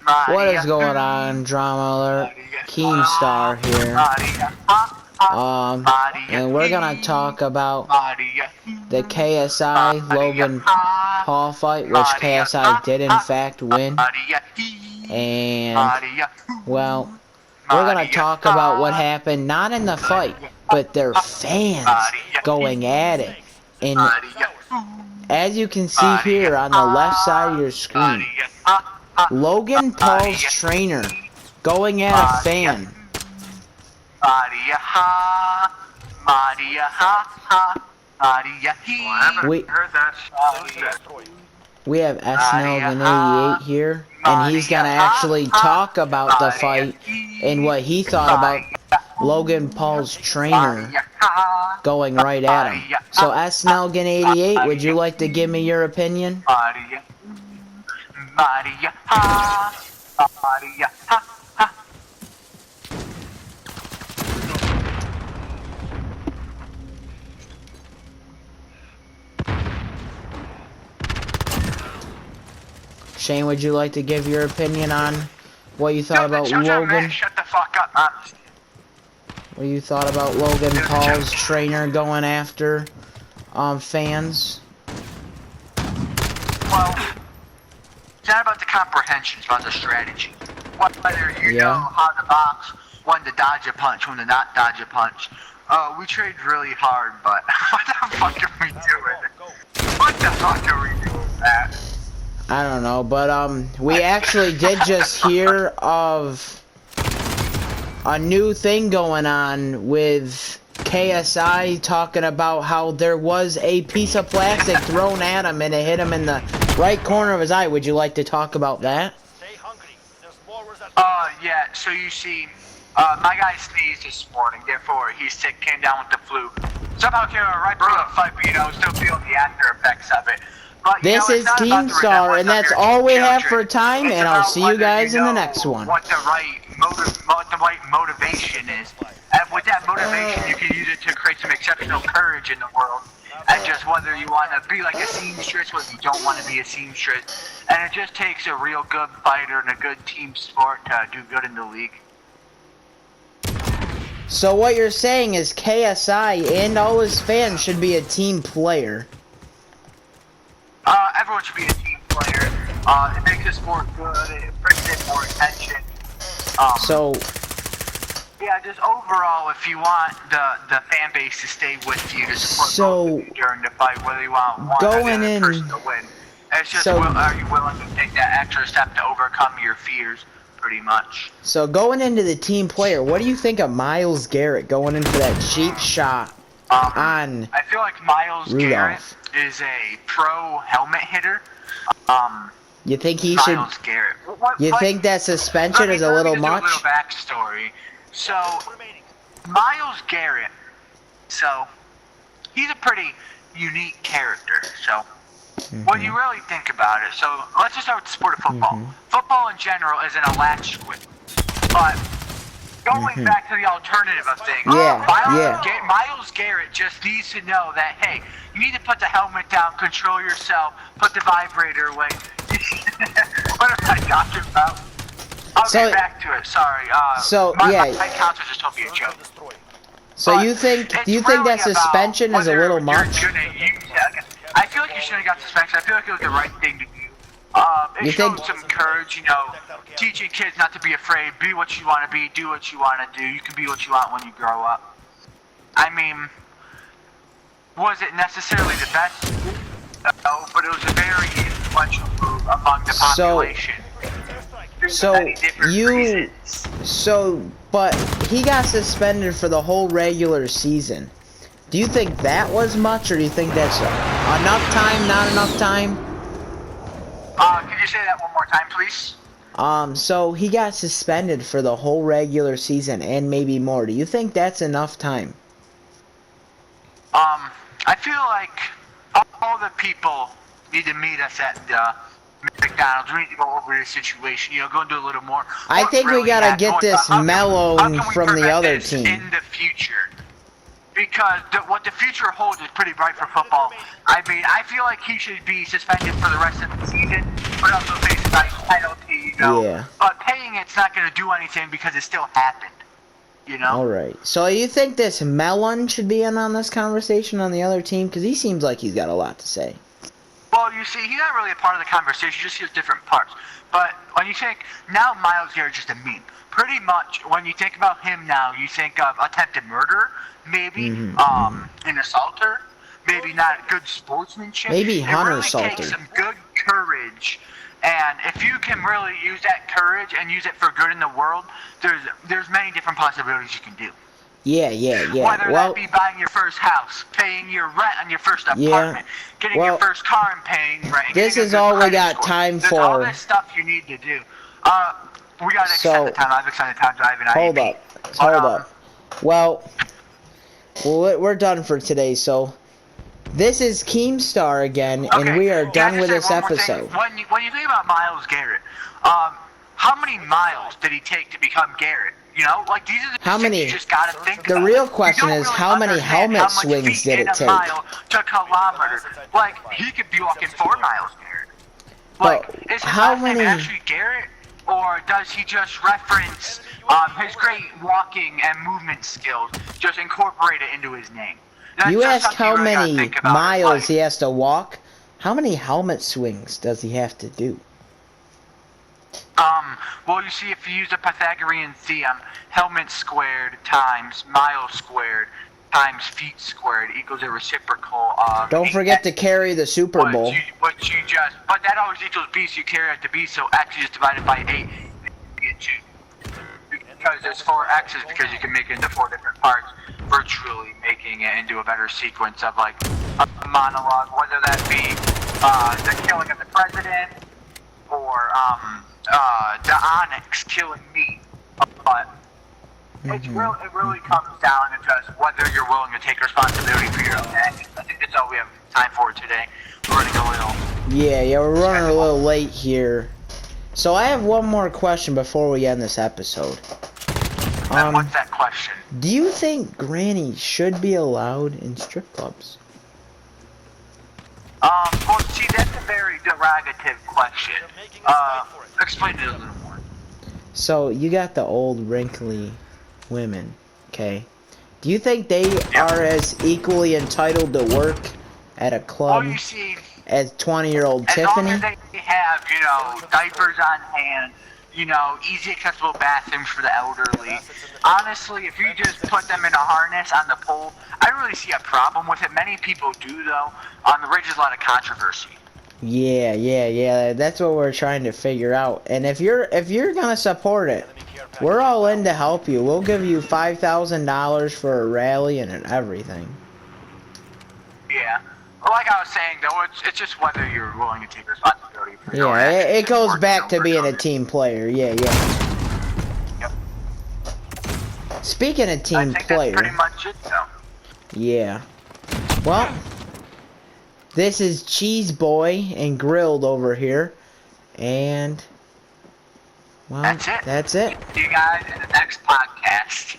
What is going on, Drama Alert? Keemstar here. And we're gonna talk about the KSI Logan Paul fight, which KSI did in fact win. And, well, we're gonna talk about what happened, not in the fight, but their fans going at it. And as you can see here on the left side of your screen, Logan Paul's trainer going at a fan. We have SNL88 here, and he's gonna actually talk about the fight and what he thought about Logan Paul's trainer going right at him. So SNL88, would you like to give me your opinion? Shane, would you like to give your opinion on what you thought about Logan? Shut the fuck up, man. What you thought about Logan Paul's trainer going after fans? Well, it's not about the comprehension, it's about the strategy. Whether you know how to box, when to dodge a punch, when to not dodge a punch. We trade really hard, but what the fuck are we doing? What the fuck are we doing, man? I don't know, but we actually did just hear of a new thing going on with KSI talking about how there was a piece of plastic thrown at him and it hit him in the right corner of his eye. Would you like to talk about that? Yeah, so you see, my guy sneezed this morning, therefore he's sick, came down with the flu. Somehow came out right before the fight, but still feeling the after effects of it. But, this is Keemstar, and that's all we have for time, and I'll see you guys in the next one. What the right motivation is. And with that motivation, you can use it to create some exceptional courage in the world. And just whether you want to be like a seamstress, whether you don't want to be a seamstress. And it just takes a real good fighter and a good team sport to do good in the league. So what you're saying is KSI and all his fans should be a team player. Everyone should be a team player. It makes the sport good. It brings in more attention. Yeah, just overall, if you want the fan base to stay with you to support both of you during the fight, whether you want one or the other person to win, it's just are you willing to take that extra step to overcome your fears, pretty much. So going into the team player, what do you think of Myles Garrett going into that cheap shot on I feel like Myles Rudolph? Garrett is a pro helmet hitter. You think he should? Myles Garrett. You think that suspension is a little much? A little backstory. So, Myles Garrett. So, he's a pretty unique character. So, when you really think about it, so let's just start with the sport of football. Football in general is an elastic, but going back to the alternative of things, Myles Garrett just needs to know that, hey, you need to put the helmet down, control yourself, put the vibrator away. What am I talking about? I'll get back to it, sorry. My counselor just told me a joke. So you think, do you think that suspension is a little much? I feel like you shouldn't have got suspension. I feel like it was the right thing to do. It shows some courage, teaching kids not to be afraid, be what you want to be, do what you want to do. You can be what you want when you grow up. I mean, was it necessarily the best? No, but it was a very influential move among the population. But he got suspended for the whole regular season. Do you think that was much, or do you think that's enough time, not enough time? Could you say that one more time, please? So he got suspended for the whole regular season and maybe more. Do you think that's enough time? I feel like all the people need to meet us at McDonald's. We need to go over this situation, go into a little more. I think we gotta get this melon from the other team. In the future. Because what the future holds is pretty bright for football. I mean, I feel like he should be suspended for the rest of the season, but also face a nice penalty, know. Yeah. But paying it's not going to do anything because it still happened. You know? Alright. So you think this Melon should be in on this conversation on the other team? Because he seems like he's got a lot to say. Well, you see, he's not really a part of the conversation, just his different parts. But when you think, now Myles Garrett's just a meme. Pretty much, when you think about him now, you think of attempted murder, maybe, an assaulter, maybe not good sportsmanship. Maybe Hunter It really assaulter. takes some good courage. And if you can really use that courage and use it for good in the world, there's many different possibilities you can do. Yeah. Whether that be buying your first house, paying your rent on your first apartment, getting your first car and paying rent. This is all we got time There's for. all this stuff you need to do. We gotta extend the time. I've extended time driving. Hold up. Well, we're done for today, so this is Keemstar again, and we are done with this episode. When you think about Myles Garrett, how many miles did he take to become Garrett? You know, like these are the things you just gotta think about. The real question is, how many helmet swings did it take? To kilometers. Like, he could be walking 4 miles, Garrett. Like, is his last name actually Garrett? Or does he just reference his great walking and movement skills, just incorporate it into his name? You ask how many miles he has to walk. How many helmet swings does he have to do? Well, you see, if you use a Pythagorean theorem, helmet squared times miles squared times feet squared equals a reciprocal of... Don't forget to carry the Super Bowl. But that always equals b, so you carry it to b, so x is divided by 8. Because there's 4 x's, because you can make it into 4 different parts, virtually making it into a better sequence of, like, a monologue, whether that be the killing of the president, or the Onyx killing me. But it really comes down to just whether you're willing to take responsibility for your own actions. I think that's all we have time for today. We're running a little... Yeah, we're running a little late here. So I have one more question before we end this episode. What's that question? Do you think grannies should be allowed in strip clubs? Well, see, that's a very derogative question. Explain it a little more. So, you got the old, wrinkly women, okay? Do you think they are as equally entitled to work at a club as 20-year-old Tiffany? As long as they have, you know, diapers on hand, you know, easy accessible bathrooms for the elderly. Honestly, if you just put them in a harness on the pole, I don't really see a problem with it. Many people do, though. There raises a lot of controversy. Yeah. That's what we're trying to figure out. And if you're gonna support it, we're all in to help you. We'll give you $5,000 for a rally and everything. Yeah. Well, like I was saying, though, it's just whether you're willing to take responsibility for your actions. It goes back to being a team player. Yeah. Yep. Speaking of team player. That's pretty much it, though. Yeah. Well, this is Cheese Boy and Grilled over here, and well, That's it. That's it. See you guys in the next podcast.